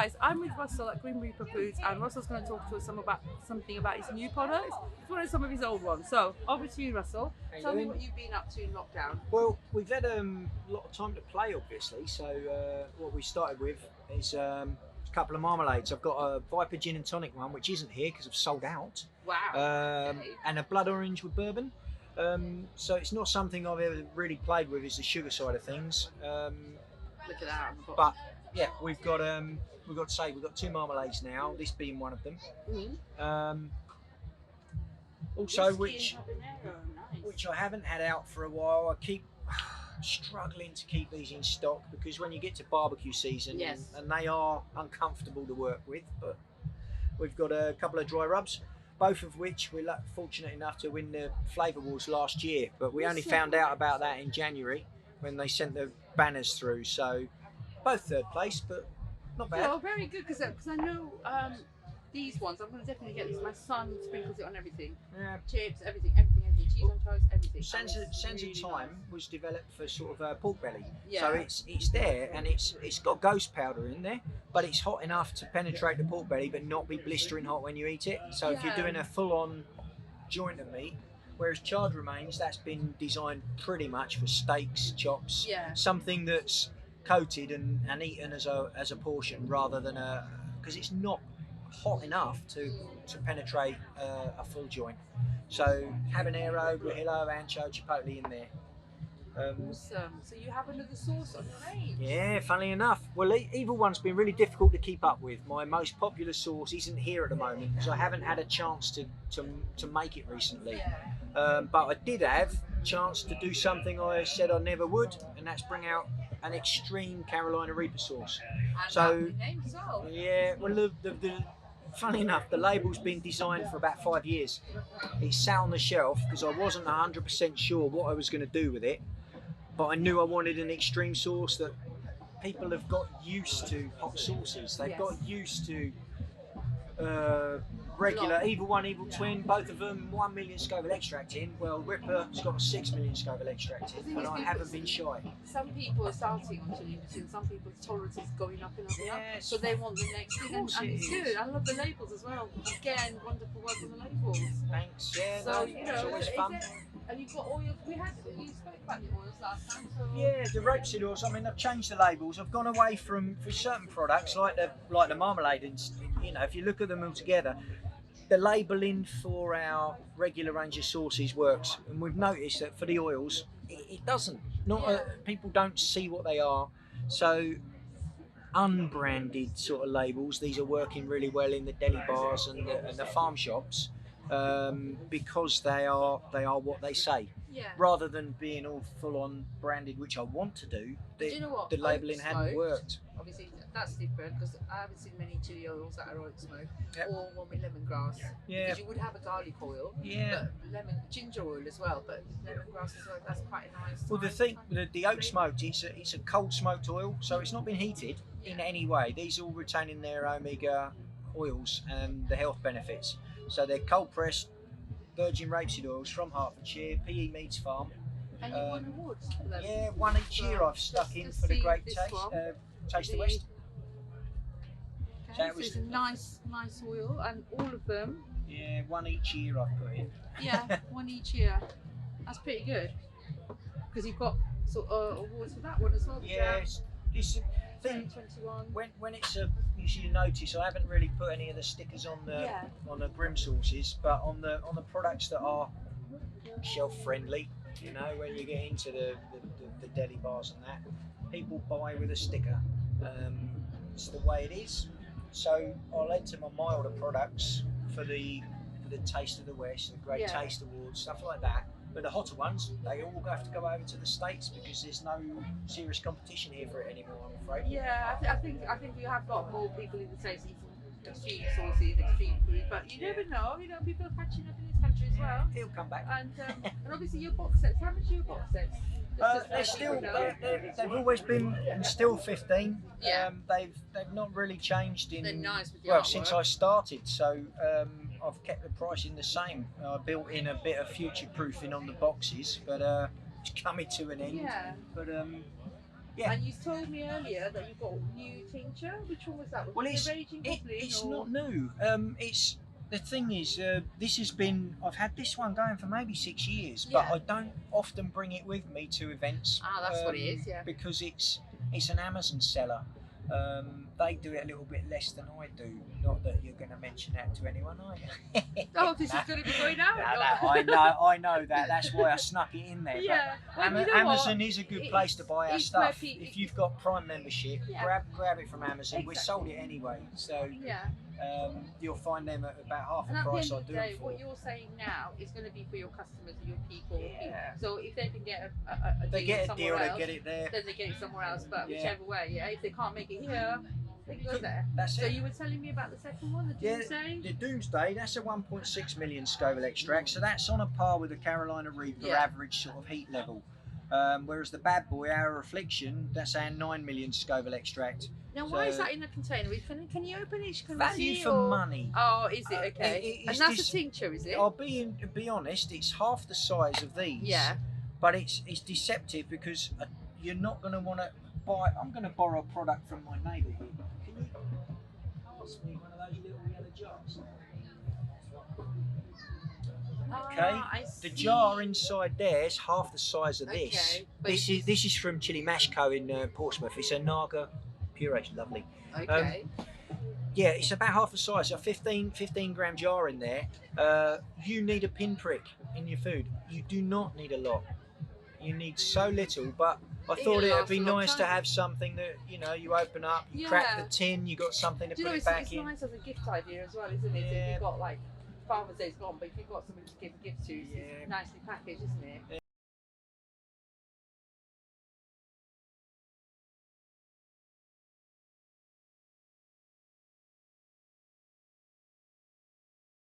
guys, I'm with Russell at Green Reaper Foods, and Russell's going to talk to us something about his new products, as well as some of his old ones. So, over to you, Russell. Tell me what you've been up to in lockdown. Well, we've had a lot of time to play, obviously. So what we started with is a couple of marmalades. I've got a Viper Gin and Tonic one, which isn't here because I've sold out. Wow. Okay. And a Blood Orange with bourbon. So it's not something I've ever really played with, is the sugar side of things. Look at that. But yeah, we've got two marmalades now. This being one of them. Mm-hmm. Also, which I haven't had out for a while. I keep struggling to keep these in stock because when you get to barbecue season, and they are uncomfortable to work with, but we've got a couple of dry rubs, both of which we're fortunate enough to win the Flavour Wars last year, but we only found out about that in January when they sent the banners through. So both third place, but not bad. Well, very good, because I know these ones, I'm going to definitely get these. My son sprinkles it on everything. Yeah. Chips, everything. Cheese on toast, everything. Sense of Time was developed for sort of pork belly. Yeah. So it's there, and it's got ghost powder in there, but it's hot enough to penetrate the pork belly but not be blistering hot when you eat it. So if you're doing a full-on joint of meat, whereas charred remains, that's been designed pretty much for steaks, chops, something that's coated and eaten as a portion rather than because it's not hot enough to penetrate a full joint. So habanero, guajillo, ancho, chipotle in there. Awesome. So you have another sauce on your range. Yeah, funnily enough. Well, Evil One's been really difficult to keep up with. My most popular sauce isn't here at the moment because I haven't had a chance to make it recently. But I did have a chance to do something I said I never would, and that's bring out an extreme Carolina Reaper sauce. And yeah, well, the funny enough, the label's been designed for about 5 years. It sat on the shelf because I wasn't 100% sure what I was going to do with it, but I knew I wanted an extreme sauce that people have got used to hot sauces. They've got used to regular Evil One, Evil Twin, both of them 1 million Scoville extract in. Well, Ripper's got 6 million Scoville extract in, and I haven't been shy. Some people are starting on Chilli Sid, some people's tolerance is going up and up and up, so they want the next thing, and it's good. I love the labels as well. Again, wonderful work on the labels. Thanks. Yeah, so it's always fun. And you've got oils. You spoke about the oils last time. So. Yeah, the rapeseed oils. I mean, I've changed the labels. I've gone away from for certain products like the marmalade, and if you look at them all together, the labelling for our regular range of sauces works, and we've noticed that for the oils, it doesn't. People don't see what they are, so unbranded sort of labels. These are working really well in the deli bars and the farm shops. Because they are what they say, rather than being all full on branded, which I want to do. The labelling hadn't worked. Obviously, that's different because I haven't seen many chili oils that are oak smoked or one with lemongrass. Yeah, because you would have a garlic oil, but ginger oil as well. But lemongrass as well, that's quite a nice. Well, the thing, the oak smoked, it's a cold smoked oil, so it's not been heated in any way. These all retaining their omega oils and the health benefits. So they're cold pressed virgin rapeseed oils from Hertfordshire, PE Meats Farm. And you won awards for them? Yeah, one each year I've stuck in for the Great Taste of West. Okay, so it's a nice oil, and all of them. Yeah, one each year I've put in. Yeah, one each year. That's pretty good. Because you've got sort of awards for that one as well. Yes. Thing, when it's you should notice I haven't really put any of the stickers on the Grim sauces, but on the products that are shelf friendly, when you get into the deli bars and that, people buy with a sticker. It's the way it is. So I'll enter my milder products for the Taste of the West, the Great Taste Awards, stuff like that. But the hotter ones, they all have to go over to the States because there's no serious competition here for it anymore, I'm afraid. Yeah, I think we have got more people in the States eating extreme sauces, extreme food, but you never know. People are catching up in this country as well. It'll come back. And obviously your box sets. How much are your box sets? They've always been still 15. Yeah. They've not really changed in. They're nice with the artwork. Since I started. So I've kept the pricing the same. I built in a bit of future proofing on the boxes, but it's coming to an end. Yeah. But Yeah. And you told me earlier that you got new tincture. Which one was that? Was Well, it raging goblin? it's not new. It's the thing is, this has been. I've had this one going for maybe 6 years, but I don't often bring it with me to events. Ah, that's what it is. Yeah. Because it's an Amazon seller. They do it a little bit less than I do. Not that you're going to mention that to anyone, are you? Oh, this is going to be going out. I know that. That's why I snuck it in there. Yeah. But Well, you know Amazon what? is a good place to buy our it's stuff. where If you've got Prime membership, grab it from Amazon. Exactly. We sold it anyway, so Yeah. you'll find them at about half And the at the price end I of do the day, them for. what you're saying now is going to be for your customers and your people. Yeah. So if they can get a They deal get a somewhere deal, else, they get it there. then they get it somewhere else. But Yeah. whichever way, if they can't make it here, they can go there. That's So it. you were telling me about the second one, the Doomsday? The Doomsday, that's a 1.6 million Scoville extract, so that's on a par with the Carolina Reaper average sort of heat level. Whereas the Bad Boy, our Affliction, that's our 9 million Scoville extract. Now, why is that in a container? Can you open it? Can Value see, for or? money. Oh, is it? Okay. And that's a tincture, is it? I'll be honest, it's half the size of these. Yeah. But it's deceptive because you're not going to want to buy. I'm going to borrow a product from my neighbour here. Can you pass me one of those little yellow jars? Okay, the jar inside there is half the size of this. Okay, This is from Chilli Mash Co in Portsmouth. It's a Naga puree, it's lovely. Okay. Yeah, it's about half the size. A 15 gram jar in there. You need a pinprick in your food. You do not need a lot. You need so little, but I thought it would be nice to have something that you open up, you crack the tin, you got something to put it back in. It's nice as a gift idea as well, isn't it? Yeah. If you've got like Father's Day's gone, but if you've got something to give a gift to, it's nicely packaged, isn't it?